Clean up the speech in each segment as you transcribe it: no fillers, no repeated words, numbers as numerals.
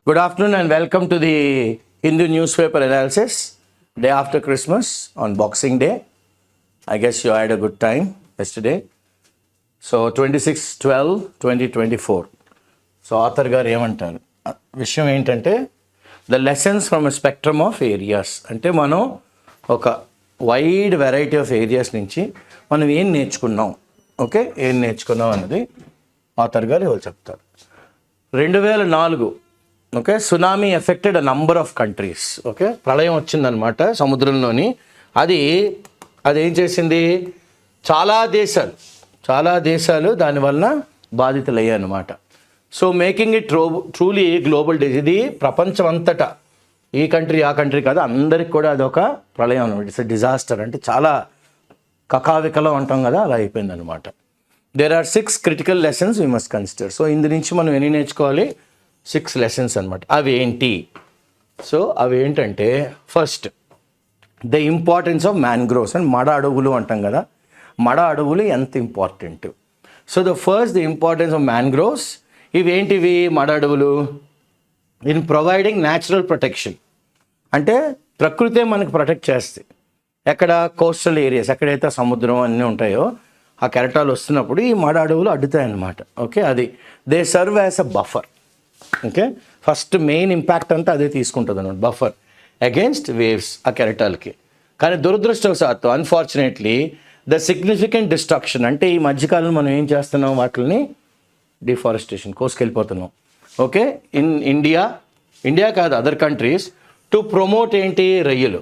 Good afternoon and welcome to the Hindu newspaper analysis, day after Christmas on Boxing Day. I guess you had a good time yesterday. So 26/12/2024. So author garu ఏమంటారు విషయం ఏంటంటే the lessons from a spectrum of areas అంటే మనం ఒక wide variety of areas నుంచి మనం ఏం నేర్చుకున్నాం ఏం నేర్చుకున్నాం అన్నది ఆథర్ గారు ఎవరు చెప్తారు. 2004 tsunami affected a number of countries. ప్రళయం వచ్చిందనమాట సముద్రంలోని. అది ఏం చేసింది, చాలా దేశాలు దానివల్ల బాధితులయ్యాయి అనమాట. So making it truly global disease. ఇది ప్రపంచం అంతటా, ఈ కంట్రీ ఆ కంట్రీ కాదు, అందరికి కూడా అదొక ప్రళయం అనమాట. It's disaster. అంటే చాలా కకావికలం అంటాం కదా, అలా అయిపోయింది అనమాట. There are 6 critical lessons we must consider. So ఇందు నుంచి మనం ఎన్ని నేర్చుకోవాలి, 6 లెసన్స్ అనమాట. అవి ఏంటి? సో అవి ఏంటంటే, first the importance of mangroves. And మడ అడవులు అంటాం కదా, మడ అడవులు ఎంత important. So the importance of mangroves. ఇవేంటివి మడ అడవులు? In providing natural protection. అంటే ప్రకృతే మనకు ప్రొటెక్ట్ చేస్తాయి. ఎక్కడ కోస్టల్ ఏరియాస్, ఎక్కడైతే సముద్రం అన్నీ ఉంటాయో ఆ కెరటాలు వస్తున్నప్పుడు ఈ మడ అడవులు అడ్డుతాయి అన్నమాట. అది they serve as a buffer. First main impact అంతా అదే తీసుకుంటుంది అన్నమాట, బఫర్ అగేన్స్ట్ వేవ్స్ ఆ కెరటాలకి. కానీ దురదృష్టవశాత్తు అన్ఫార్చునేట్లీ ద సిగ్నిఫికెంట్ డిస్ట్రక్షన్, అంటే ఈ మధ్యకాలంలో మనం ఏం చేస్తున్నాం, వాటిని డిఫారెస్టేషన్ కోసుకెళ్ళిపోతున్నాం. ఇన్ ఇండియా కాదు, అదర్ కంట్రీస్ టు ప్రమోట్ ఏంటి, రొయ్యలు,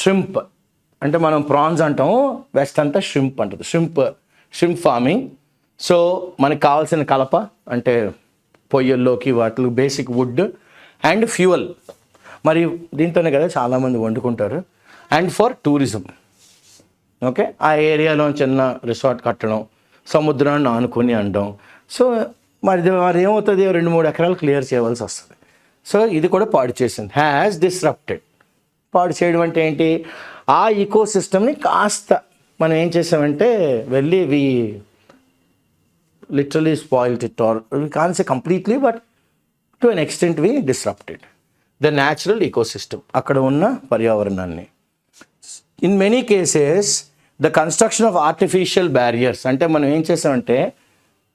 షింప్. అంటే మనం ప్రాన్స్ అంటాం, వెస్ట్ అంతా షింప్ అంటుంది, షింప్ ఫార్మింగ్. సో మనకు కావాల్సిన కలప అంటే పొయ్యల్లోకి వాటికి బేసిక్ వుడ్ అండ్ ఫ్యూయల్, మరి దీంతోనే కదా చాలామంది వండుకుంటారు. And for tourism. ఆ ఏరియాలో చిన్న రిసార్ట్ కట్టడం, సముద్రాన్ని ఆనుకొని అనడం. సో మరి ఏమవుతుంది, 2-3 ఎకరాలు క్లియర్ చేయవలసి వస్తుంది. సో ఇది కూడా పాడు చేసింది, హ్యాస్ డిస్రప్టెడ్. పాడు చేయడం అంటే ఏంటి, ఆ ఈకో సిస్టమ్ని కాస్త మనం ఏం చేసామంటే వెళ్ళి literally spoiled it, or we can't say completely, but to an extent we disrupted the natural ecosystem, అక్కడ ఉన్న పర్యావరణాన్ని. In many cases the construction of artificial barriers, అంటే మనం ఏం చేసామంటే,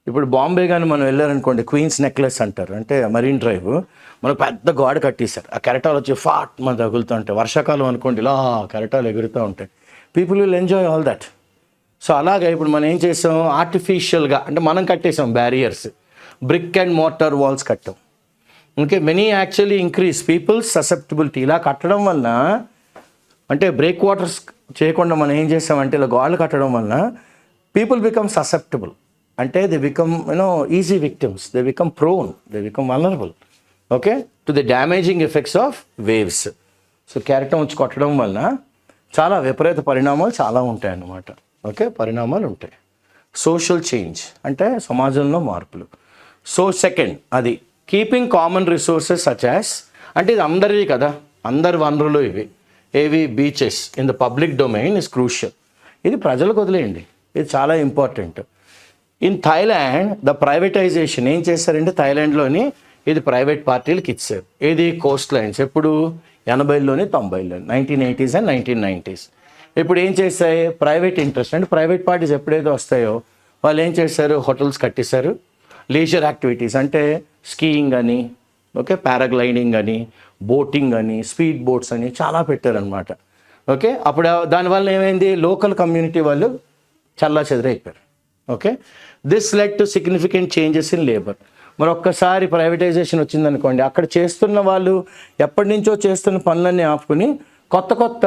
ఇప్పుడు బాంబే కానీ మనం వెళ్ళారనుకోండి, క్వీన్స్ నెక్లెస్ అంటారు, అంటే మరీన్ డ్రైవ్, మనకు పెద్ద గోడ కట్టేశారు. ఆ కెరటాలు వచ్చి ఫాట్ మన తగులుతూ ఉంటాయి. వర్షాకాలం అనుకోండి, ఇలా కెరటాలు ఎగురుతూ ఉంటాయి. People will enjoy all that. So అలాగే ఇప్పుడు మనం ఏం చేసాం, ఆర్టిఫిషియల్గా అంటే మనం కట్టేసాం barriers, brick and mortar walls కట్టాం. Many actually increase people's susceptibility. ఇలా కట్టడం వలన, అంటే బ్రేక్ వాటర్స్ చేయకుండా మనం ఏం చేసామంటే ఇలా గోడలు కట్టడం వలన పీపుల్ బికమ్ ససెప్టిబుల్. అంటే they become easy victims, they become prone, they become vulnerable to the damaging effects of waves. So కెరటం వచ్చి కొట్టడం వలన చాలా విపరీత పరిణామాలు చాలా ఉంటాయి అన్నమాట. పరిణామాలు ఉంటాయి. సోషల్ చేంజ్ అంటే సమాజంలో మార్పులు. సో సెకండ్, అది keeping common resources such as, అంటే ఇది అందరివి కదా, అందరి వనరులు ఏవి beaches in the public domain is crucial. ఇది ప్రజలకు వదిలేయండి, ఇది చాలా important. In Thailand the privatisation ఏం చేశారంటే, థాయిలాండ్లోని ఇది ప్రైవేట్ పార్టీలకు ఇచ్చారు. ఏది కోస్ట్ లైన్స్. ఎప్పుడు 80లోని 90లో, 1980s అండ్ 1990s. ఇప్పుడు ఏం చేస్తాయి ప్రైవేట్ ఇంట్రెస్ట్, అంటే ప్రైవేట్ పార్టీస్ ఎప్పుడైతే వస్తాయో వాళ్ళు ఏం చేశారు, హోటల్స్ కట్టేశారు. లీజర్ యాక్టివిటీస్ అంటే స్కీయింగ్ అని, పారాగ్లైడింగ్ అని, బోటింగ్ అని, స్పీడ్ బోట్స్ అని చాలా పెట్టారనమాట. అప్పుడు దానివల్ల ఏమైంది, లోకల్ కమ్యూనిటీ వాళ్ళు చల్లా చెదరైపోయారు. This led to significant changes in labour. మరి ఒక్కసారి ప్రైవేటైజేషన్ వచ్చిందనుకోండి, అక్కడ చేస్తున్న వాళ్ళు ఎప్పటి నుంచో చేస్తున్న పనులన్నీ ఆపుకుని కొత్త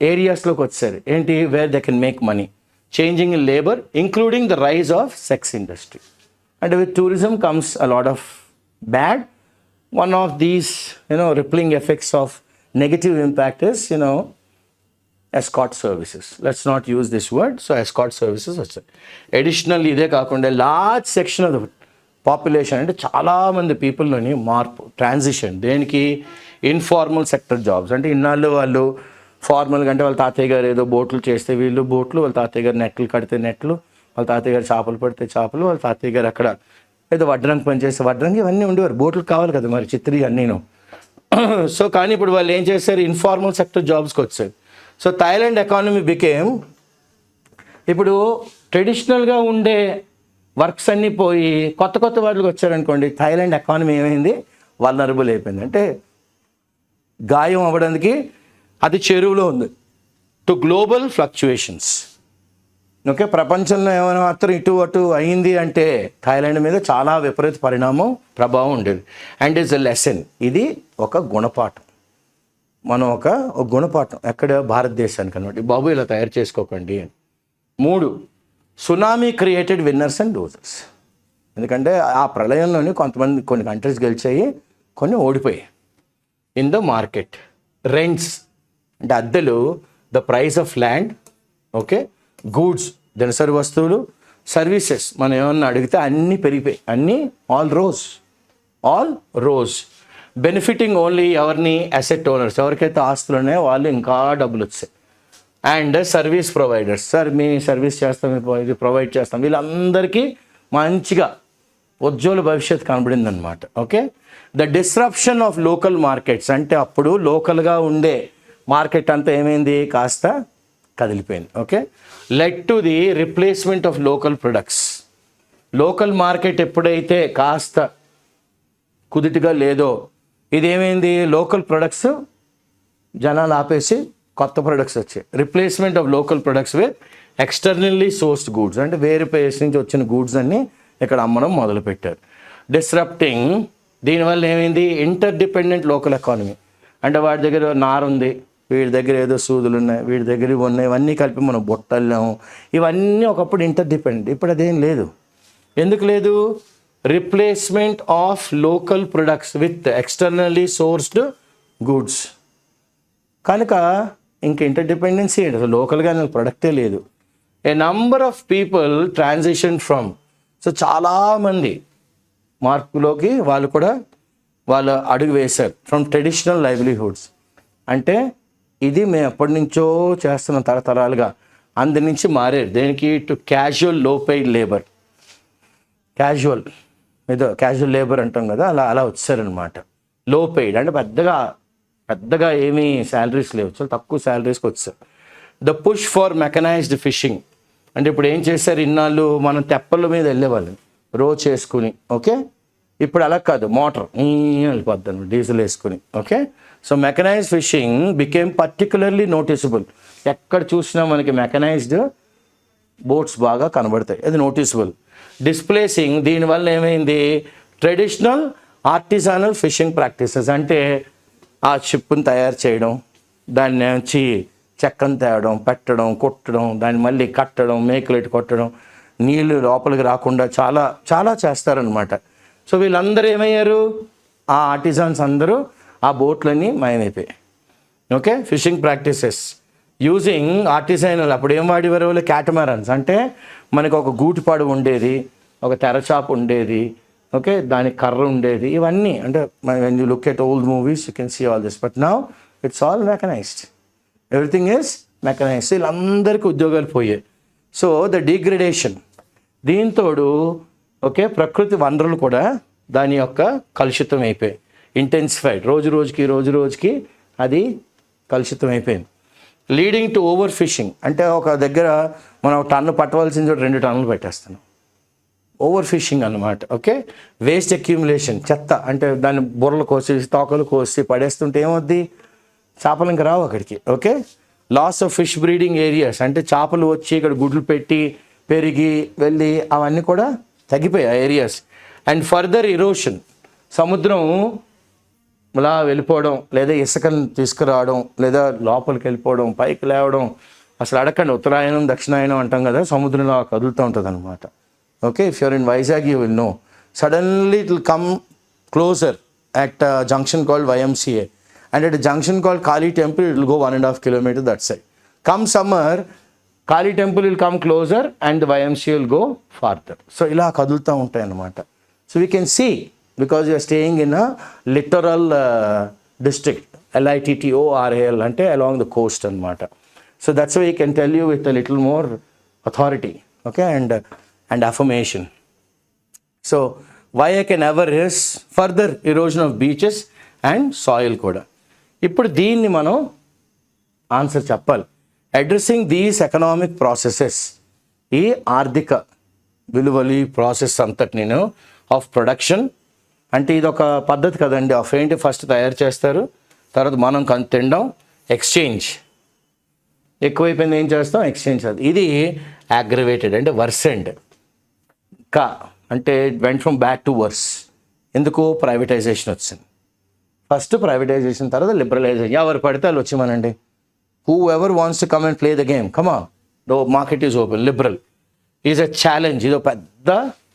ఏరియాస్లోకి వచ్చారు. ఏంటి, where they can make money, changing in labour, including the rise of sex industry. అంటే with tourism comes a lot of bad. One of these rippling effects of negative impact is escort services. Let's not use this word. So escort services వచ్చాయి. Additional ఇదే కాకుండా large section of the population, అంటే చాలామంది పీపుల్లోని మార్పు, transition. దేనికి, informal sector jobs. అంటే ఇన్నాళ్ళు వాళ్ళు ఫార్మల్గా, అంటే వాళ్ళ తాతయ్య గారు ఏదో బోట్లు చేస్తే వీళ్ళు బోట్లు, వాళ్ళ తాతయ్య గారు నెట్లు కడితే నెట్లు, వాళ్ళ తాతయ్య గారు చేపలు పడితే చేపలు, వాళ్ళ తాతయ్య గారు అక్కడ ఏదో వడ్రంగి పని చేస్తే వడ్రంగి ఇవన్నీ ఉండేవారు, బోట్లు కావాలి కదా మరి, చిత్రీ అన్నీను. సో కానీ ఇప్పుడు వాళ్ళు ఏం చేశారు, ఇన్ఫార్మల్ సెక్టర్ జాబ్స్కి వచ్చారు. సో థాయిలాండ్ ఎకానమీ బికేమ్, ఇప్పుడు ట్రెడిషనల్గా ఉండే వర్క్స్ అన్నీ పోయి కొత్త కొత్త వాళ్ళకి వచ్చారనుకోండి, థాయిలాండ్ ఎకానమీ ఏమైంది, వల్నరబుల్ అయిపోయింది. అంటే గాయం అవ్వడానికి అది చెరువులో ఉంది టు గ్లోబల్ ఫ్లక్చుయేషన్స్. ఓకే, ప్రపంచంలో ఏమైనా మాత్రం ఇటు అటు అయింది అంటే థాయిలాండ్ మీద చాలా విపరీత ప్రభావం ఉండేది. అండ్ ఇట్స్ ఎ లెసన్, ఇది ఒక గుణపాఠం, మనం ఒక గుణపాఠం ఎక్కడ, భారతదేశానికి అన్నమాట. బాబు ఇలా తయారు చేసుకోకండి. 3, tsunami created winners and losers. ఎందుకంటే ఆ ప్రళయంలోని కొంతమంది కొన్ని కంట్రీస్ గెలిచాయి, కొన్ని ఓడిపోయాయి. ఇన్ ద మార్కెట్, రెంట్స్ అంటే అద్దెలు, the price of land, okay, goods దినసరి వస్తువులు, సర్వీసెస్ మనం ఏమన్నా అడిగితే అన్నీ పెరిగిపోయి, అన్నీ ఆల్ రోజ్. బెనిఫిటింగ్ ఓన్లీ ఎవరిని, అసెట్ ఓనర్స్, ఎవరికైతే ఆస్తులు ఉన్నాయో వాళ్ళు ఇంకా డబ్బులు వచ్చాయి. అండ్ సర్వీస్ ప్రొవైడర్స్, సార్ మీ సర్వీస్ చేస్తాం, ఇది ప్రొవైడ్ చేస్తాం, వీళ్ళందరికీ మంచిగా ఉజ్వల భవిష్యత్తు కనబడింది అనమాట. Okay, the disruption of local markets, అంటే అప్పుడు లోకల్గా ఉండే మార్కెట్ అంతా ఏమైంది, కాస్త కదిలిపోయింది. Okay, led to the replacement of local products. Local market ఎప్పుడైతే కాస్త కుదుటిగా లేదో, ఇదేమైంది, లోకల్ ప్రొడక్ట్స్ జనాలు ఆపేసి కొత్త ప్రొడక్ట్స్ వచ్చాయి. Replacement of local products with externally sourced goods, అంటే వేరే ప్లేస్ నుంచి వచ్చిన గూడ్స్ అన్నీ ఇక్కడ అమ్మడం మొదలుపెట్టారు. డిస్రప్టింగ్, దీనివల్ల ఏమైంది, ఇంటర్ డిపెండెంట్ లోకల్ ఎకానమీ. అంటే వాడి దగ్గర నారు ఉంది, వీడి దగ్గర ఏదో సూదులు ఉన్నాయి, వీడి దగ్గర ఇవి ఉన్నాయి, ఇవన్నీ కలిపి మనం బొట్టల్లాము, ఇవన్నీ ఒకప్పుడు ఇంటర్ డిపెండెంట్. ఇప్పుడు అదేం లేదు. ఎందుకు లేదు, replacement of local products with externally sourced goods. కనుక ఇంక ఇంటర్ డిపెండెన్సీ ఏంటి, అసలు లోకల్గా ప్రొడక్టే లేదు. A number of people transition from, so చాలామంది మార్పులోకి వాళ్ళు అడుగు వేశారు. ఫ్రమ్ ట్రెడిషనల్ లైవ్లీహుడ్స్, అంటే ఇది మేము ఎప్పటి నుంచో చేస్తున్నాం తరతరాలుగా, అందరి నుంచి మారారు దేనికి, టు క్యాజువల్ లో పెయిడ్ లేబర్. క్యాజువల్ లేబర్ అంటాం కదా, అలా వచ్చారనమాట. లో పెయిడ్ అంటే పెద్దగా ఏమీ శాలరీస్ లేవు, చాలా తక్కువ శాలరీస్కి వచ్చారు. The push for mechanised fishing, అంటే ఇప్పుడు ఏం చేశారు, ఇన్నాళ్ళు మనం తెప్పల మీద వెళ్ళేవాళ్ళం రో చేసుకుని. ఓకే, ఇప్పుడు అలా కాదు, మోటార్ వెళ్ళిపోద్దాం డీజిల్ వేసుకుని. Okay, so mechanised fishing became particularly noticeable. ఎక్కడ చూసినా మనకి మెకనైజ్డ్ బోట్స్ బాగా కనబడతాయి, అది నోటీసబుల్. డిస్ప్లేసింగ్, దీనివల్ల ఏమైంది, ట్రెడిషనల్ ఆర్టిజానల్ ఫిషింగ్ ప్రాక్టీసెస్, అంటే ఆ షిప్ని తయారు చేయడం, దాన్ని నుంచి చెక్కను తేవడం, పెట్టడం, కొట్టడం, దాన్ని మళ్ళీ కట్టడం, మేకులెట్టి కొట్టడం, నీళ్ళు లోపలికి రాకుండా చాలా చాలా చేస్తారనమాట. సో వీళ్ళందరూ ఏమయ్యారు, ఆ ఆర్టిజాన్స్ అందరూ ఆ బోట్లన్నీ మాయమైపోయాయి. ఓకే, ఫిషింగ్ ప్రాక్టీసెస్ యూజింగ్ ఆర్టిజైనల్, అప్పుడు ఏం వాడేవారు వాళ్ళు, క్యాటమారన్స్, అంటే మనకు ఒక గూటిపాడు ఉండేది, ఒక తెరచాప ఉండేది, ఓకే, దానికి కర్ర ఉండేది, ఇవన్నీ. అంటే when you look at old movies you can see all this, but now it's all mechanised, everything is mechanised. వీళ్ళందరికీ ఉద్యోగాలు పోయాయి. సో ద డిగ్రేడేషన్, దీంతోడు ఓకే, ప్రకృతి వనరులు కూడా దాని యొక్క కలుషితం అయిపోయాయి, ఇంటెన్సిఫైడ్, రోజు రోజుకి అది కలుషితం అయిపోయింది. లీడింగ్ టు ఓవర్ ఫిషింగ్, అంటే ఒక దగ్గర మనం టన్ను పట్టవలసిన చోట 2 టన్నులు పెట్టేస్తున్నాం, ఓవర్ ఫిషింగ్ అన్నమాట. ఓకే, వేస్ట్ అక్యూములేషన్, చెత్త, అంటే దాన్ని బుర్రలు కోసి తోకలు కోసి పడేస్తుంటే ఏమవుద్ది, చేపలు ఇంకా రావు అక్కడికి. Okay, loss of fish breeding areas, అంటే చేపలు వచ్చి ఇక్కడ గుడ్లు పెట్టి పెరిగి వెళ్ళి అవన్నీ కూడా తగ్గిపోయాయి ఏరియాస్. అండ్ ఫర్దర్ ఇరోషన్, సముద్రం ఇలా వెళ్ళిపోవడం, లేదా ఇసుకను తీసుకురావడం, లేదా లోపలికి వెళ్ళిపోవడం, పైకి లేవడం, అసలు అడగండి, ఉత్తరాయణం దక్షిణాయనం అంటాం కదా, సముద్రంలో కదులుతూ ఉంటుంది అనమాట. Okay, if you're in Vizag you will know, suddenly it will come closer at junction called YMCA, and at a junction called Kali Temple it will go 1.5 kilometers that side. Come summer, Kali Temple will come closer and the YMCA will go farther. So ఇలా కదులుతూ ఉంటాయి అన్నమాట. So we can see, because you are staying in a littoral district, LITTORAL, అంటే along the coast అన్నమాట. So that's why I can tell you with a little more authority, okay, and affirmation. So why I can ever rise further erosion of beaches and soil కూడా. ఇప్పుడు దీన్ని మనం answer చెప్పాలి. Addressing these economic processes, ఈ ఆర్థిక విలువలు ఈ process అంతటి నేను ఆఫ్ ప్రొడక్షన్ అంటే ఇది ఒక పద్ధతి కదండి. ఆఫ్ ఏంటి, ఫస్ట్ తయారు చేస్తారు, తర్వాత మనం తినడం, ఎక్స్చేంజ్ ఎక్కువైపోయింది ఏం చేస్తాం, ఎక్స్చేంజ్. అది ఇది అగ్రవేటెడ్ అంటే వర్సెండ్. కా అంటే went from bad to worse. ఎందుకు, ప్రైవేటైజేషన్ వచ్చింది. ఫస్ట్ ప్రైవేటైజేషన్, తర్వాత లిబరలైజేషన్. ఎవరు పడితే వాళ్ళు వచ్చేమనండి. Whoever wants to come and play the game, come on, though market is open. Liberal is a challenge. ఇది పెద్ద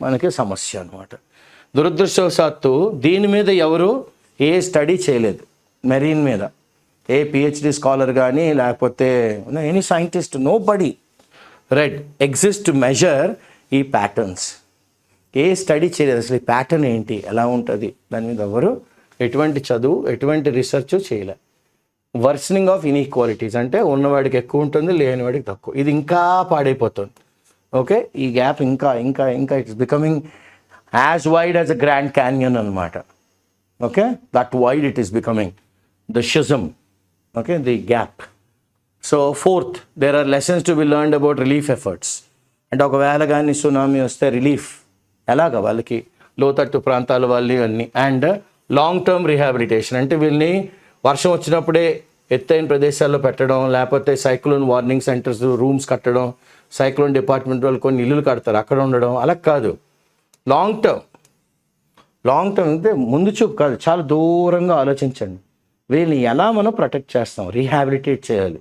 మనకి సమస్య అనమాట. దురదృష్టవశాత్తు దీని మీద ఎవరు ఏ స్టడీ చేయలేదు. మెరీన్ మీద ఏ పిహెచ్డి స్కాలర్ కానీ లేకపోతే any scientist, nobody exist to measure ఈ ప్యాటర్న్స్. ఏ స్టడీ చేయలేదు అసలు. ఈ ప్యాటర్న్ ఏంటి, ఎలా ఉంటుంది, దాని మీద ఎవరు ఎటువంటి చదువు ఎటువంటి రీసెర్చ్ చేయలేదు. వర్సనింగ్ ఆఫ్ ఇన్ఈక్వాలిటీస్ అంటే ఉన్నవాడికి ఎక్కువ ఉంటుంది, లేనివాడికి తక్కువ. ఇది ఇంకా పాడైపోతుంది. ఓకే, ఈ గ్యాప్ ఇంకా ఇంకా ఇంకా it's becoming as wide as a Grand Canyon అనమాట. Okay, that wide it is becoming the schism. Okay, the gap. So fourth, there are lessons to be learned about relief efforts. అంటే ఒకవేళ కానీ tsunami వస్తే relief ఎలాగ వాళ్ళకి, లోతట్టు ప్రాంతాల వాళ్ళని అన్నీ. అండ్ లాంగ్ టర్మ్ రీహాబిలిటేషన్ అంటే వీళ్ళని వర్షం వచ్చినప్పుడే ఎత్తైన ప్రదేశాల్లో పెట్టడం, లేకపోతే సైక్లోన్ వార్నింగ్ సెంటర్స్ రూమ్స్ కట్టడం, సైక్లోన్ డిపార్ట్మెంట్ వాళ్ళు కొన్ని ఇల్లులు కడతారు అక్కడ ఉండడం. అలా కాదు, లాంగ్ టర్మ్ అంటే ముందు చూపు కాదు, చాలా దూరంగా ఆలోచించండి. వీళ్ళని ఎలా మనం ప్రొటెక్ట్ చేస్తాం, రీహాబిలిటేట్ చేయాలి.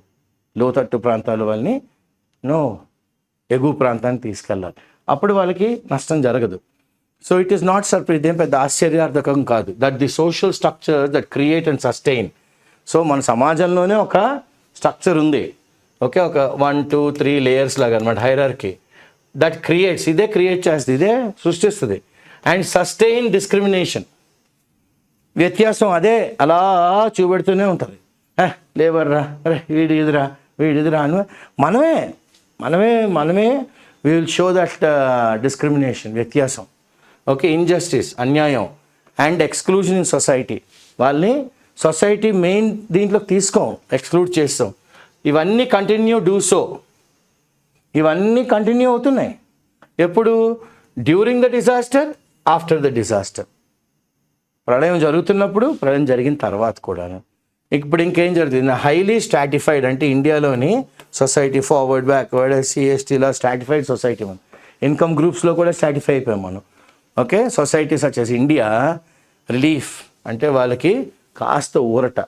లోతట్టు ప్రాంతాల వాళ్ళని ఎగువ ప్రాంతానికి తీసుకెళ్ళాలి. అప్పుడు వాళ్ళకి నష్టం జరగదు. So it is not surprise, ఏం పెద్ద ఆశ్చర్యార్థకం కాదు. That the social structure that create and sustain. So మన సమాజంలోనే ఒక స్ట్రక్చర్ ఉంది. ఓకే, ఒక 1, 2, 3 లేయర్స్ లాగా అనమాట, హైరార్కీ. దట్ క్రియేట్స్, ఇదే క్రియేట్ చేస్తుంది, ఇదే సృష్టిస్తుంది. అండ్ సస్టైన్ డిస్క్రిమినేషన్, వ్యత్యాసం అదే అలా చూపెడుతూనే ఉంటుంది. లేవర్రా, అరే వీడిదిరా అని మనమే we will show that discrimination, వ్యత్యాసం. ఓకే, ఇన్జస్టిస్, అన్యాయం. అండ్ ఎక్స్క్లూజన్ ఇన్ సొసైటీ, వాళ్ళని సొసైటీ మెయిన్ దీంట్లోకి తీసుకోం, ఎక్స్క్లూడ్ చేస్తాం. ఇవన్నీ ఇవన్నీ కంటిన్యూ అవుతున్నాయి. ఎప్పుడు, during the disaster, after the disaster. ప్రళయం జరుగుతున్నప్పుడు, ప్రళయం జరిగిన తర్వాత కూడా. ఇప్పుడు ఇంకేం జరుగుతుంది, హైలీ స్ట్రాటిఫైడ్ అంటే ఇండియాలోని society forward, backward, SC, ST ఇలా స్ట్రాటిఫైడ్ సొసైటీ. మనం ఇన్కమ్ గ్రూప్స్లో కూడా స్ట్రాటిఫై అయిపోయాం మనం. ఓకే, సొసైటీస్ వచ్చేసి ఇండియా రిలీఫ్ అంటే వాళ్ళకి కాస్త ఊరట.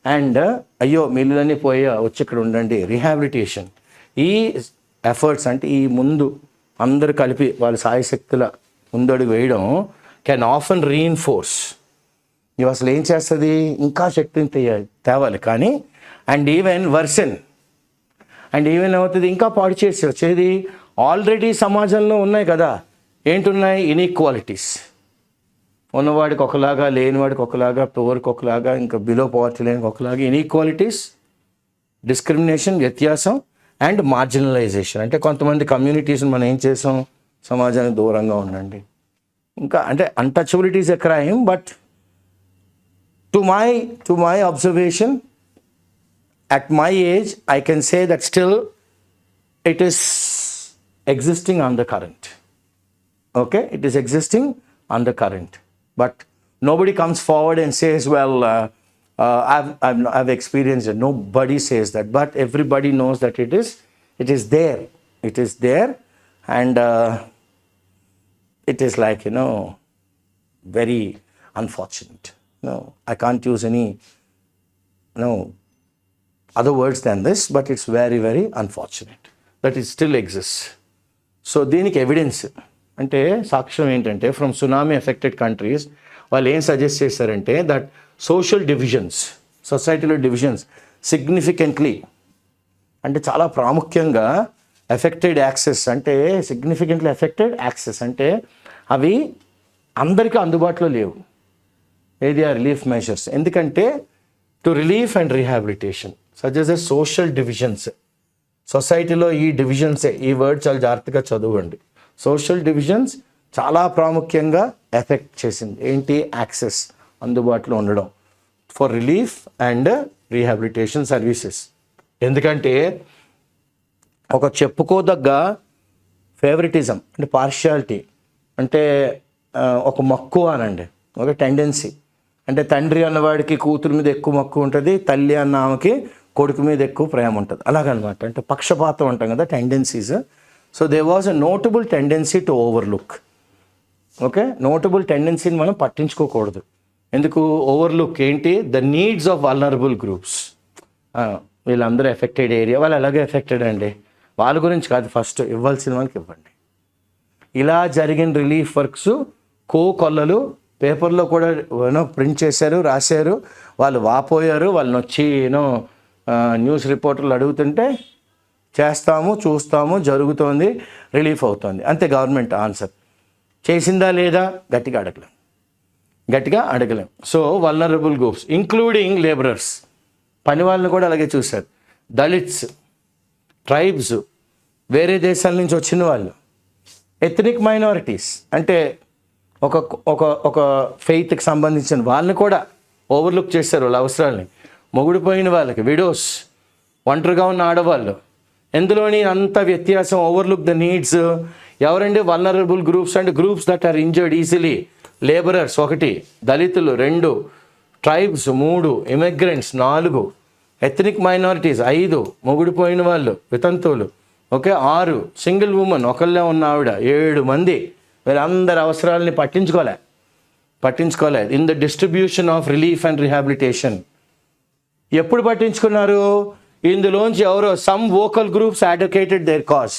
అండ్ అయ్యో మిల్లులన్నీ పోయా, వచ్చి ఇక్కడ ఉండండి, రీహాబిలిటేషన్. ఈ ఎఫర్ట్స్ అంటే ఈ ముందు అందరూ కలిపి వాళ్ళ సాయశక్తుల ముందడుగు వేయడం కెన్ ఆఫన్ రీఇన్ఫోర్స్. ఇవి అసలు ఏం చేస్తుంది, ఇంకా శక్తిని తేవాలి. కానీ and even worsen, and even అవుతుంది ఇంకా పాడు చేసి వచ్చేది. ఆల్రెడీ సమాజంలో ఉన్నాయి కదా, ఏంటున్నాయి, ఇన్ఈక్వాలిటీస్. ఉన్నవాడికి ఒకలాగా, లేనివాడికి ఒకలాగా, పవర్కి ఒకలాగా, ఇంకా బిలో పవర్టీ లేనికి ఒకలాగా. ఇన్ఈక్వాలిటీస్, డిస్క్రిమినేషన్, వ్యత్యాసం. అండ్ మార్జినలైజేషన్ అంటే కొంతమంది కమ్యూనిటీస్ని మనం ఏం చేసాం, సమాజానికి దూరంగా ఉండండి. ఇంకా అంటే untouchability is a crime. But to my observation at my age, I can say that still it is existing on the current. Okay, it is existing on the current. But nobody comes forward and says, well, I've experienced it. Nobody says that. But everybody knows that it is there. It is there. And it is like, very unfortunate. I can't use any, other words than this, but it's very, very unfortunate that it still exists. So దీనికి evidence అంటే సాక్ష్యం ఏంటంటే, from tsunami affected countries వాళ్ళు ఏం suggest చేశారంటే that social divisions, సొసైటీలో divisions significantly అంటే చాలా ప్రాముఖ్యంగా ఎఫెక్టెడ్ యాక్సెస్ అంటే సిగ్నిఫికెంట్లీ ఎఫెక్టెడ్ యాక్సెస్ అంటే అవి అందరికీ అందుబాటులో లేవు. ఏది ఆ రిలీఫ్ మెజర్స్. ఎందుకంటే to relief and rehabilitation such as a social divisions. సొసైటీలో ఈ డివిజన్సే, ఈ వర్డ్ చాలా జాగ్రత్తగా చదవండి. సోషల్ డివిజన్స్, చాలా ప్రాముఖ్యంగా ఎఫెక్ట్ చేసింది. ఏంటి? యాక్సెస్, అందుబాటులో ఉండడం for relief and rehabilitation services. ఎందుకంటే ఒక చెప్పుకోదగ్గ ఫేవరెటిజం అంటే పార్షియాలిటీ అంటే ఒక మక్కువ అనండి, ఒక టెండెన్సీ. అంటే తండ్రి అన్నవాడికి కూతురు మీద ఎక్కువ మక్కువ ఉంటుంది, తల్లి అన్న ఆమెకి కొడుకు మీద ఎక్కువ ప్రేమ ఉంటుంది. అలాగనమాట. అంటే పక్షపాతం అంటాం కదా, tendencies. So they was a notable tendency to overlook. Okay, notable టెండెన్సీని మనం పట్టించుకోకూడదు. ఎందుకు? ఓవర్లుక్ ఏంటి? The needs of vulnerable groups. వీళ్ళందరూ ఎఫెక్టెడ్ ఏరియా, వాళ్ళు ఎలాగే ఎఫెక్టెడ్ అండి, వాళ్ళ గురించి కాదు, ఫస్ట్ ఇవ్వాల్సిన వాళ్ళకి ఇవ్వండి. ఇలా జరిగిన రిలీఫ్ వర్క్స్ కొల్లలు పేపర్లో కూడా ప్రింట్ చేశారు, రాశారు. వాళ్ళు వాపోయారు. వాళ్ళని వచ్చి న్యూస్ రిపోర్టర్లు అడుగుతుంటే చేస్తాము, చూస్తాము, జరుగుతోంది, రిలీఫ్ అవుతుంది, అంతే గవర్నమెంట్ ఆన్సర్. చేసిందా లేదా? గట్టిగా అడగలేం. So vulnerable groups including labourers, పని వాళ్ళని కూడా అలాగే చూశారు. దళిత్స్, ట్రైబ్స్, వేరే దేశాల నుంచి వచ్చిన వాళ్ళు, ఎథనిక్ మైనారిటీస్ అంటే ఒక ఒక ఒక ఫెయిత్కి సంబంధించిన వాళ్ళని కూడా ఓవర్లుక్ చేశారు. వాళ్ళ అవసరాలని, మొగుడిపోయిన వాళ్ళకి, విడోస్, ఒంటరిగా ఉన్న ఆడవాళ్ళు, ఎందులోని అంత వ్యత్యాసం? Overlook the needs. ఎవరండి? Vulnerable groups and groups that are injured easily. Labourers 1, దళితులు 2, ట్రైబ్స్ 3, ఇమిగ్రెంట్స్ 4, ఎథనిక్ మైనారిటీస్ 5, మొగుడిపోయిన వాళ్ళు, వితంతువులు, ఓకే 6, సింగిల్ ఉమెన్ ఒకళ్ళే ఉన్న ఆవిడ 7 మంది. వీళ్ళందరి అవసరాలని పట్టించుకోలేదు. In the distribution of relief and rehabilitation. ఎప్పుడు పట్టించుకున్నారు? ఇందులోంచి ఎవరో some vocal groups advocated their cause.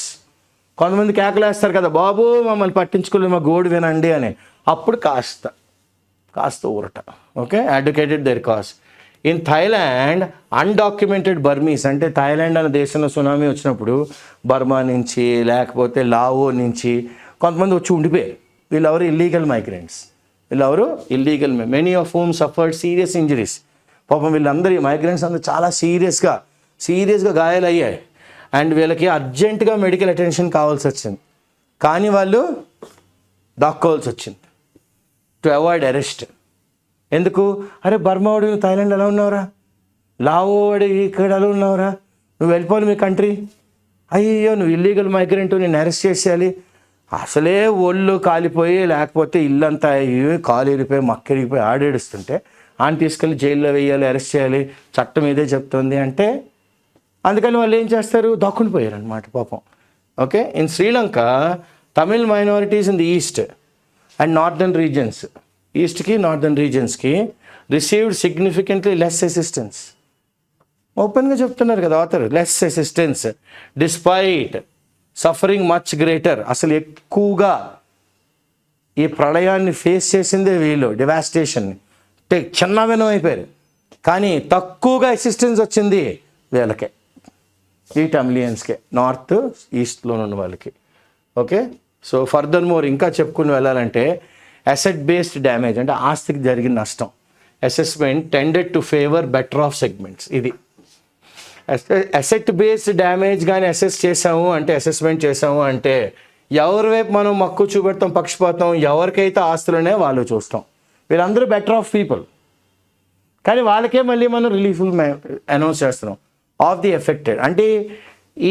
కొంతమంది కేకలేస్తారు కదా, బాబు మమ్మల్ని పట్టించుకోలేదు, మా గోడు వినండి అని. అప్పుడు కాస్త ఊరట. Okay, advocated their cause. In Thailand undocumented Burmese, అంటే థాయిలాండ్ అనే దేశంలో సునామీ వచ్చినప్పుడు బర్మా నుంచి లేకపోతే లావో నుంచి కొంతమంది వచ్చి ఉండిపోయారు. వీళ్ళెవరు? Illegal migrants. Many of whom suffered serious injuries. పాపం వీళ్ళందరూ మైగ్రెంట్స్ అందరూ చాలా సీరియస్గా గాయాలయ్యాయి. అండ్ వీళ్ళకి అర్జెంటుగా మెడికల్ అటెన్షన్ కావాల్సి వచ్చింది. కానీ వాళ్ళు దాక్కోవాల్సి వచ్చింది టు అవాయిడ్ అరెస్ట్. ఎందుకు? అరే బర్మావాడు థాయిలాండ్ ఎలా ఉన్నావురా, లావోవాడు ఇక్కడ ఎలా ఉన్నావురా, నువ్వు వెళ్ళిపోవాలి మీ కంట్రీ, అయ్యో నువ్వు ఇల్లీగల్ మైగ్రెంట్, నేను అరెస్ట్ చేసేయాలి. అసలే ఒళ్ళు కాలిపోయి లేకపోతే ఇల్లంతా కాలు ఇరిపోయి మక్కిరిగిపోయి ఆడేడుస్తుంటే ఆయన తీసుకెళ్ళి జైల్లో వేయాలి, అరెస్ట్ చేయాలి, చట్టం ఇదే చెప్తుంది అంటే. అందుకని వాళ్ళు ఏం చేస్తారు? దాక్కునిపోయారు అనమాట పాపం. Okay, in Sri Lanka Tamil minorities in the east and northern regions, ఈస్ట్కి నార్థన్ రీజన్స్కి రిసీవ్డ్ సిగ్నిఫికెంట్లీ లెస్ అసిస్టెన్స్. ఓపెన్గా చెప్తున్నారు కదా author, less assistance despite suffering much greater. అసలు ఎక్కువగా ఈ ప్రళయాన్ని ఫేస్ చేసిందే వీళ్ళు, డివాస్టేషన్ని. చిన్నవినం అయిపోయారు. కానీ తక్కువగా అసిస్టెన్స్ వచ్చింది వీళ్ళకే, ఈ టమిలియన్స్కే, నార్త్ ఈస్ట్లో ఉన్న వాళ్ళకి. ఓకే, సో ఫర్దర్ మోర్ ఇంకా చెప్పుకుని వెళ్ళాలంటే అసెట్ బేస్డ్ డ్యామేజ్ అంటే ఆస్తికి జరిగిన నష్టం. Assessment టెండెడ్ to favour better of segments. ఇది అసెట్ బేస్డ్ డ్యామేజ్ కానీ అసెస్మెంట్ చేసాము అంటే ఎవరి వైపు మనం మక్కువ చూపెడతాం, పక్షపాతం, ఎవరికైతే ఆస్తులునే వాళ్ళు చూస్తాం. వీళ్ళందరూ బెటర్ ఆఫ్ పీపుల్, కానీ వాళ్ళకే మళ్ళీ మనం రిలీఫ్ అనౌన్స్ చేస్తున్నాం ఆఫ్ ది ఎఫెక్టెడ్. అంటే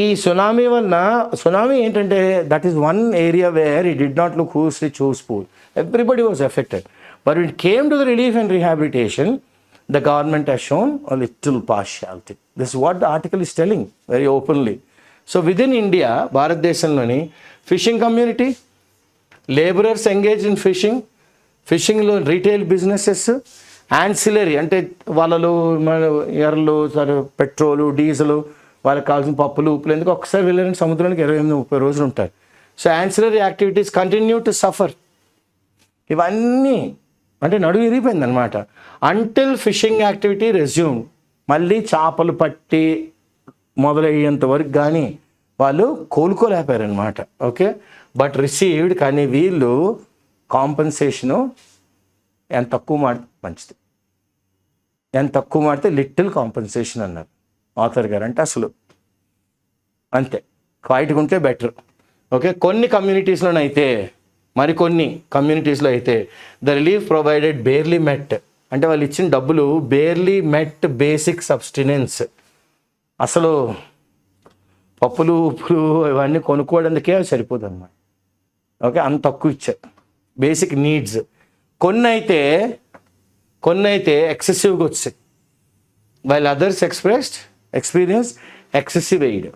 ఈ సునామీ ఏంటంటే that is one area where it did not look who's rich who's poor, everybody was affected. But it came to the relief and rehabilitation, the government has shown a little partiality. This is what the article is telling very openly. So within India, భారతదేశంలోని fishing community, labourers engage in ఫిషింగ్లో retail businesses, ancillary అంటే వాళ్ళలో ఎర్రలు, petrol, diesel, వాళ్ళకి కావాల్సిన పప్పులు, ఉప్పులు, ఎందుకు ఒకసారి వెళ్ళారంటే సముద్రానికి 28-30 రోజులు ఉంటారు. So ancillary activities continue to suffer. ఇవన్నీ అంటే నడువు విరిగిపోయింది అనమాట. అంటిల్ ఫిషింగ్ యాక్టివిటీ రెజ్యూమ్, మళ్ళీ చేపలు పట్టి మొదలయ్యేంత వరకు కానీ వాళ్ళు కోలుకోలేపారనమాట. ఓకే, బట్ రిసీవ్డ్, కానీ వీళ్ళు కాంపెన్సేషను ఎంత తక్కువ మాడితే మంచిది, ఎంత తక్కువ మాడితే లిటిల్ కాంపెన్సేషన్ అన్నారు ఆథర్ గారు. అంటే అసలు అంతే, క్వైట్గా ఉంటే బెటర్. ఓకే, కొన్ని కమ్యూనిటీస్లోనైతే మరికొన్ని కమ్యూనిటీస్లో అయితే ద రిలీఫ్ ప్రొవైడెడ్ బేర్లీ మెట్, అంటే వాళ్ళు ఇచ్చిన డబ్బులు బేర్లీ మెట్ బేసిక్ సబ్స్టినెన్స్. అసలు పప్పులు ఉప్పులు ఇవన్నీ కొనుక్కోవడానికే సరిపోదు అన్నమాట. ఓకే, అంత తక్కువ ఇచ్చారు బేసిక్ నీడ్స్. కొన్ని అయితే ఎక్సెసివ్గా వచ్చాయి. While others experience excessive aid.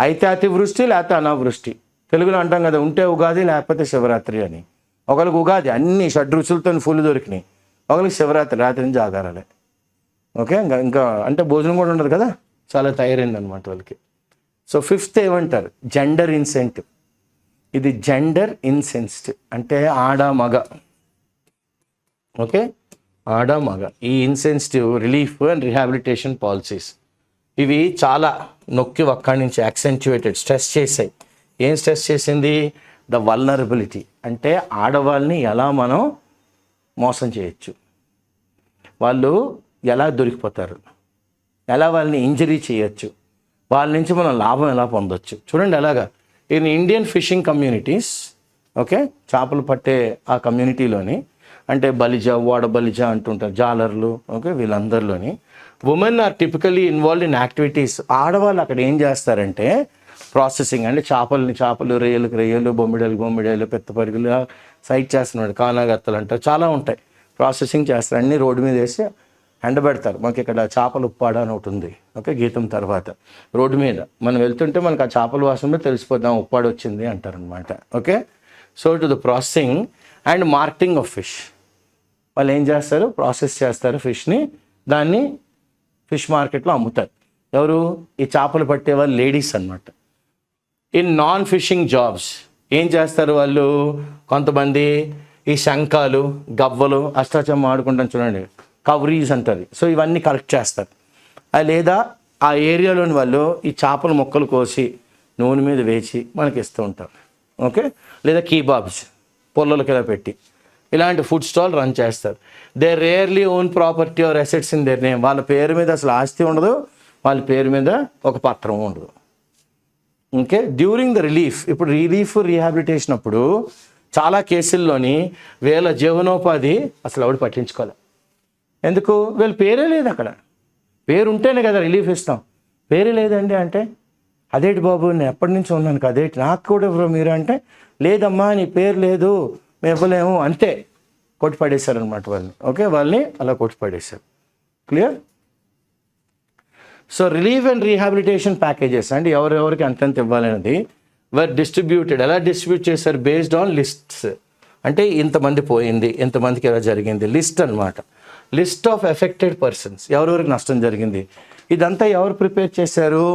అయితే అతివృష్టి లేకపోతే అనావృష్టి. తెలుగులో అంటాం కదా, ఉంటే ఉగాది లేకపోతే శివరాత్రి అని. ఒకరికి ఉగాది అన్ని షడ్రుచులతో ఫుల్ దొరికినాయి, ఒకరికి శివరాత్రి రాత్రి జాగారాలే. ఓకే, ఇంకా అంటే భోజనం కూడా ఉండదు కదా, చాలా తయారైంది అనమాట వాళ్ళకి. సో ఫిఫ్త్ ఏమంటారు, జెండర్ ఇన్సెంటివ్. ఇది జెండర్ ఇన్సెన్సిటివ్ అంటే ఆడ మగ. ఓకే, ఆడ మగ. ఈ insensitive relief and rehabilitation policies ఇవి చాలా నొక్కి ఒక్కడి నుంచి యాక్సెంచువేటెడ్ స్ట్రెస్ చేసాయి. ఏం స్ట్రెస్ చేసింది, ద వల్నరబిలిటీ, అంటే ఆడవాళ్ళని ఎలా మనం మోసం చేయొచ్చు, వాళ్ళు ఎలా దొరికిపోతారు, ఎలా వాళ్ళని ఇంజరీ చేయొచ్చు, వాళ్ళ నుంచి మనం లాభం ఎలా పొందొచ్చు. చూడండి ఎలాగా in Indian fishing communities, okay, చేపలు పట్టే ఆ కమ్యూనిటీలోని, అంటే బలిజ, ఓడ బలిజ అంటుంటారు, జాలర్లు, ఓకే, వీళ్ళందరిలోని women are typically involved in activities. ఆడవాళ్ళు అక్కడ ఏం చేస్తారంటే ప్రాసెసింగ్, అంటే చేపలు, రొయ్యలు, బొమ్మిడాయలు, పెద్ద పరుగులు సైట్ చేస్తున్నాడు, కానాగత్తలు అంటారు, చాలా ఉంటాయి. ప్రాసెసింగ్ చేస్తారు, అన్నీ రోడ్డు మీద వేసి ఎండబెడతారు. మాకు ఇక్కడ చేపల ఉప్పాడ అని ఒకటి ఉంది, ఓకే, గీతం తర్వాత రోడ్డు మీద మనం వెళ్తుంటే మనకు ఆ చేపల వాసనలో తెలిసిపోద్దాం ఉప్పాడు వచ్చింది అంటారనమాట. Okay, so to the processing and marketing of fish. వాళ్ళు ఏం చేస్తారు, ప్రాసెస్ చేస్తారు ఫిష్ని, దాన్ని ఫిష్ మార్కెట్లో అమ్ముతారు. ఎవరు, ఈ చేపలు పట్టే వాళ్ళు లేడీస్ అనమాట. ఇన్ నాన్ ఫిషింగ్ జాబ్స్ ఏం చేస్తారు వాళ్ళు, కొంతమంది ఈ శంఖాలు, గవ్వలు, అష్టాచమ్మ ఆడుకుంటాం చూడండి, కవరీస్ అంటారు. సో ఇవన్నీ కలెక్ట్ చేస్తారు. లేదా ఆ ఏరియాలోని వాళ్ళు ఈ చేపల ముక్కలు కోసి నూనె మీద వేసి మనకి ఇస్తూ ఉంటారు. ఓకే, లేదా కీబాబ్స్ పొల్లలకి ఇలా పెట్టి ఇలాంటి ఫుడ్ స్టాల్ రన్ చేస్తారు. They rarely own property or assets in their name. వాళ్ళ పేరు మీద అసలు ఆస్తి ఉండదు, వాళ్ళ పేరు మీద ఒక పత్రం ఉండదు. ఓకే, డ్యూరింగ్ ద రిలీఫ్, ఇప్పుడు రీహాబిలిటేషన్ అప్పుడు చాలా కేసుల్లోని వీళ్ళ జీవనోపాధి అసలు ఎవడు పట్టించుకోవాలి. ఎందుకు, వీళ్ళ పేరే లేదు అక్కడ. పేరు ఉంటేనే కదా రిలీఫ్ ఇస్తాం. పేరే లేదండి అంటే, అదేంటి బాబు నేను ఎప్పటి నుంచి ఉన్నాను కదా, అదేంటి నాకు కూడా ఎవరో మీరు అంటే, లేదమ్మా నీ పేరు లేదు మేము ఇవ్వలేము, అంతే కొట్టి పడేశారు అనమాట వాళ్ళని. ఓకే, వాళ్ళని అలా కొట్టి పడేశారు. Clear. So relief and rehabilitation packages అంటే ఎవరెవరికి అంతంత ఇవ్వాలనేది వర్ డిస్ట్రిబ్యూటెడ్. ఎలా డిస్ట్రిబ్యూట్ చేశారు, బేస్డ్ ఆన్ లిస్ట్స్. అంటే ఇంతమంది పోయింది, ఇంతమందికి ఎలా జరిగింది, లిస్ట్ అనమాట. లిస్ట్ ఆఫ్ ఎఫెక్టెడ్ పర్సన్స్, ఎవరెవరికి నష్టం జరిగింది. ఇదంతా ఎవరు ప్రిపేర్ చేశారు,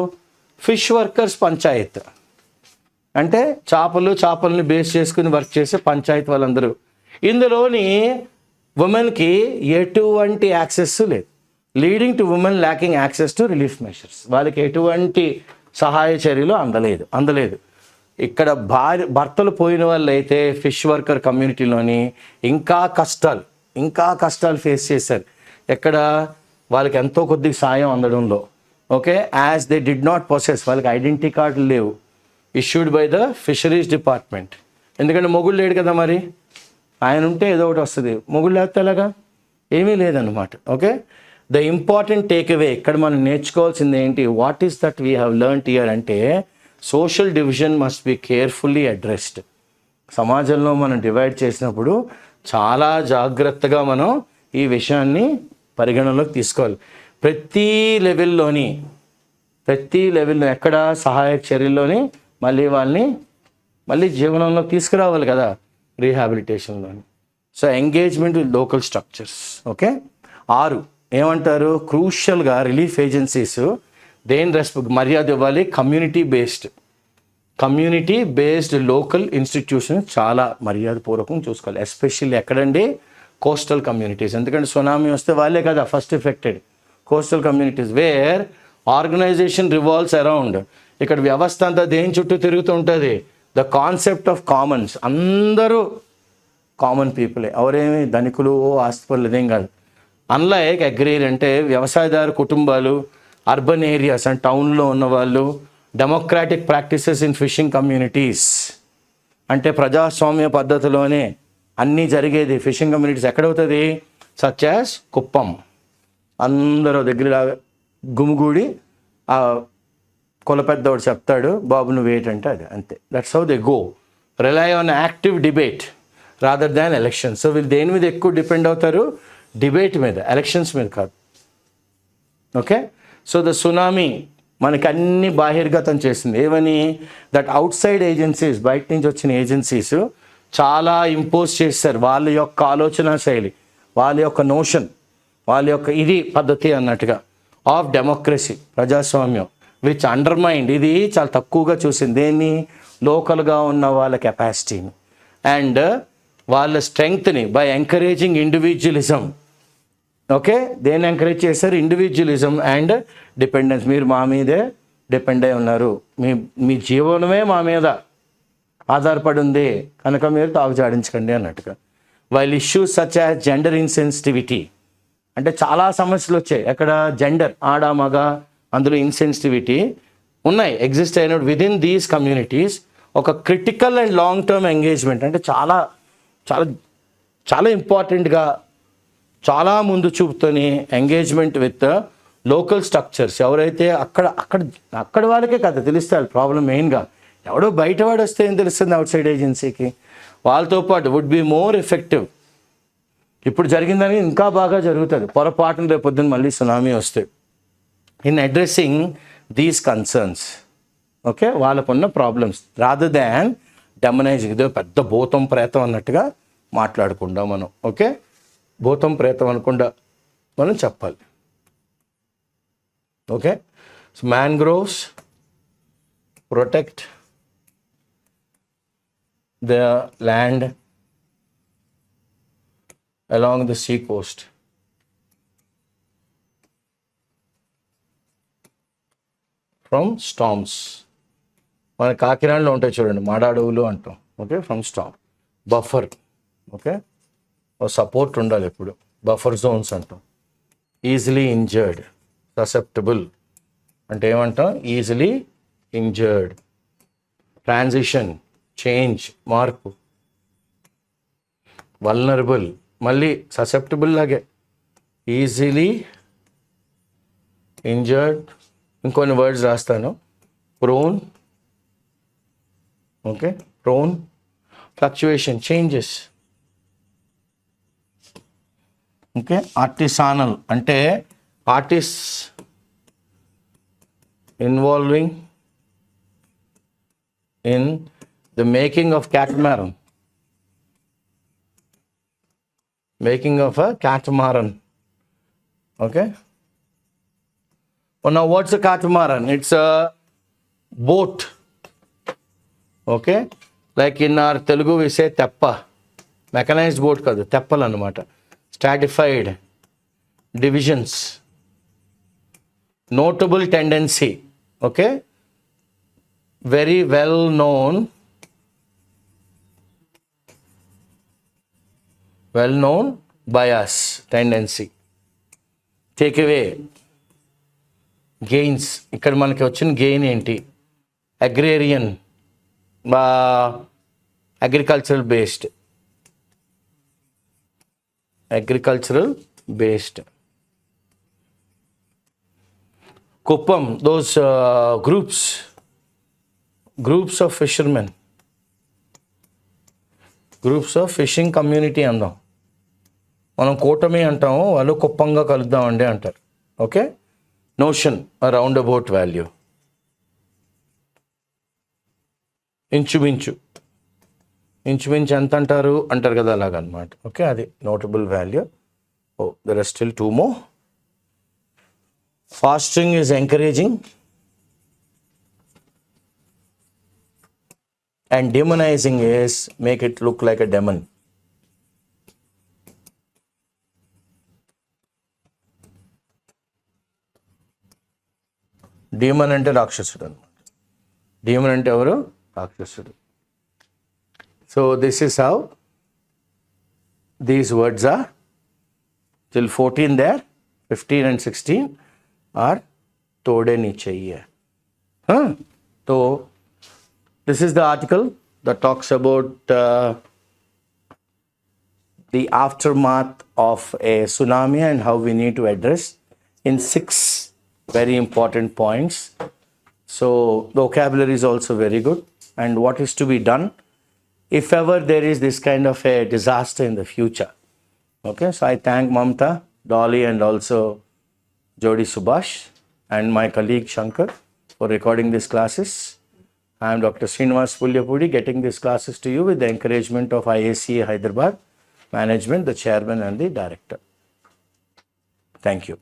ఫిష్ వర్కర్స్ పంచాయత్. అంటే చేపల్ని బేస్ చేసుకుని వర్క్ చేసే పంచాయత్ వాళ్ళందరూ. ఇందులోని ఉమెన్కి ఎటువంటి యాక్సెస్ లేదు, leading to women lacking access to relief measures. వాళ్ళకి ఎటువంటి సహాయ చర్యలు అందలేదు. ఇక్కడ భర్తలు పోయిన వాళ్ళు అయితే ఫిష్ వర్కర్ కమ్యూనిటీలోని ఇంకా కష్టాలు ఫేస్ చేశారు. ఎక్కడ, వాళ్ళకి ఎంతో కొద్దిగా సాయం అందడంలో. Okay, as they did not possess, వాళ్ళకి ఐడెంటిటీ కార్డులు లేవు, issued by the fisheries department. ఎందుకంటే మొగుడు లేడు కదా, మరి ఆయన ఉంటే ఏదో ఒకటి వస్తుంది, మొగుడు లేకపోతే ఎలాగా, ఏమీ లేదన్నమాట. Okay, the important takeaway ఇక్కడ మనం నేర్చుకోవాల్సింది ఏంటి, what is that we have learned here అంటే, social division must be carefully addressed. సమాజంలో మనం డివైడ్ చేసినప్పుడు చాలా జాగ్రత్తగా మనం ఈ విషయాన్ని పరిగణలోకి తీసుకోవాలి. ప్రతి లెవెల్లో ఎక్కడ సహాయక చర్యల్లోని మళ్ళీ జీవనంలో తీసుకురావాలి కదా రీహాబిలిటేషన్లోని. So engagement with local structures. Okay, 6 ఏమంటారు, క్రూషియల్గా రిలీఫ్ ఏజెన్సీస్ దేని మర్యాద ఇవ్వాలి, కమ్యూనిటీ బేస్డ్ లోకల్ ఇన్స్టిట్యూషన్ చాలా మర్యాదపూర్వకంగా చూసుకోవాలి. ఎస్పెషల్లీ ఎక్కడండి, కోస్టల్ కమ్యూనిటీస్. ఎందుకంటే సునామీ వస్తే వాళ్ళే కదా first affected. Coastal communities where organisation revolves around. ఇక్కడ వ్యవస్థ అంతా దేని చుట్టూ తిరుగుతూ ఉంటుంది, ద కాన్సెప్ట్ ఆఫ్ కామన్స్. అందరూ కామన్ పీపులే, ఎవరేమి ధనికులు ఆస్తిపరులు ఇదేం కాదు. అన్లైక్ అగ్రీర్ అంటే వ్యవసాయదారు కుటుంబాలు, అర్బన్ ఏరియాస్ అండ్ టౌన్లో ఉన్నవాళ్ళు, democratic practices in fishing communities అంటే ప్రజాస్వామ్య పద్ధతిలోనే అన్నీ జరిగేది ఫిషింగ్ కమ్యూనిటీస్ ఎక్కడవుతుంది? Such as Kuppam. అందరూ దగ్గర గుమిగూడి ఆ కుల పెద్దవాడు చెప్తాడు, బాబు నువ్వు ఏంటంటే అది, అంతే. That's how they go. Rely on active debate rather than elections. So వీళ్ళు దేని మీద ఎక్కువ డిపెండ్ అవుతారు? డిబేట్ మీద, ఎలక్షన్స్ మీద కాదు. ఓకే. సో ద సునామీ మనకి అన్ని బాహిర్గతం చేసింది. ఏమని? దట్ అవుట్ సైడ్ ఏజెన్సీస్, బయట నుంచి వచ్చిన ఏజెన్సీస్ చాలా ఇంపోజ్ చేస్తారు వాళ్ళ యొక్క ఆలోచన శైలి, వాళ్ళ యొక్క నోషన్, వాళ్ళ యొక్క ఇది పద్ధతి అన్నట్టుగా ఆఫ్ డెమోక్రసీ, ప్రజాస్వామ్యం, విచ్ అండర్మైండ్, ఇది చాలా తక్కువగా చూసింది దేన్ని? లోకల్గా ఉన్న వాళ్ళ కెపాసిటీని అండ్ వాళ్ళ స్ట్రెంగ్త్ని బై ఎంకరేజింగ్ ఇండివిజువలిజం. ఓకే. దేన్ని ఎంకరేజ్ చేశారు? Individualism and dependence. మీరు మా మీదే డిపెండ్ అయి ఉన్నారు, మీ జీవనమే మా మీద ఆధారపడి ఉంది కనుక మీరు తాగు జాడించకండి అన్నట్టుగా. While issues such as gender insensitivity, అంటే చాలా సమస్యలు వచ్చాయి. ఎక్కడ? జెండర్, ఆడ మగ, అందులో ఇన్సెన్సిటివిటీ ఉన్నాయి, ఎగ్జిస్ట్ అయినప్పుడు విదిన్ దీస్ కమ్యూనిటీస్. ఒక critical and long term engagement, అంటే చాలా చాలా చాలా ఇంపార్టెంట్గా, చాలా ముందు చూపుతోని ఎంగేజ్మెంట్ విత్ లోకల్ స్ట్రక్చర్స్. ఎవరైతే అక్కడ వాళ్ళకే కదా తెలుస్తారు ప్రాబ్లం మెయిన్గా. ఎవడో బయటవాడు వస్తే ఏం తెలుస్తుంది అవుట్ సైడ్ ఏజెన్సీకి? వాళ్ళతో పాటు వుడ్ బి మోర్ ఎఫెక్టివ్. ఇప్పుడు జరిగిందని ఇంకా బాగా జరుగుతుంది. పొరపాటున రేపు పొద్దున్న మళ్ళీ సునామీ వస్తే in addressing these concerns. Okay. వాళ్ళకున్న ప్రాబ్లమ్స్ రాదర్ దాన్ డెమనైజింగ్. ఇదో పెద్ద భూతం ప్రేతం అన్నట్టుగా మాట్లాడకుండా మనం, ఓకే, భూతం ప్రేతం అనకుండా మనం చెప్పాలి. Okay. So mangroves protect the land along the sea coast. From storms. మన కాకినాడలో ఉంటాయి చూడండి, మాడాడవులు అంటాం. Okay. From storm. Buffer. Okay. Support ఉండాలి ఎప్పుడు. బఫర్ జోన్స్ అంటాం. ఈజీలీ ఇంజర్డ్, ససెప్టబుల్ అంటే ఏమంటాం? Easily injured. ట్రాన్సిషన్, చేంజ్, మార్పు. వల్నరబుల్, మళ్ళీ ససెప్టబుల్ లాగే. Easily injured. ఇంకొన్ని వర్డ్స్ రాస్తాను. Prone. Okay. Prone. Fluctuation, changes. Okay. Artisanal అంటే artist involving in the making of catamaran. Making of a catamaran. Okay. Well, now what's a catamaran? It's a boat. Okay. Like in our Telugu we say teppa. Mechanized boat kadu, teppal anamata. Stratified divisions. Notable tendency. Okay. Very well known bias, tendency. Take away, gains. ఇక్కడ మనకి వచ్చిన gain ఏంటి? Agrarian, agricultural based. Kuppam, those groups of fishermen, groups of fishing community అందాం. మనం కూటమి అంటాము, వాళ్ళు కుప్పంగా కలుద్దామండి అంటారు. Okay. Notion, round about value. ఇంచుమించు ఎంత అంటారు కదా, అలాగనమాట. ఓకే. అది notable value. There are still 2 more. Fasting is encouraging and demonizing is make it look like a demon. Demon ante rakshasudu annamata. Demon ante evaru? Rakshasudu. So this is how these words are. Till 14 there, 15 and 16 are tode nichaiye. So this is the article. that talks about the aftermath of a tsunami and how we need to address in 6 very important points. So the vocabulary is also very good, and what is to be done if ever there is this kind of a disaster in the future. Okay, so I thank Mamta, Dolly, and also Jodi Subhash and my colleague Shankar for recording these classes. I am Dr. Srinivas Pulyapudi, getting these classes to you with the encouragement of IACA Hyderabad management, the chairman and the director. Thank you.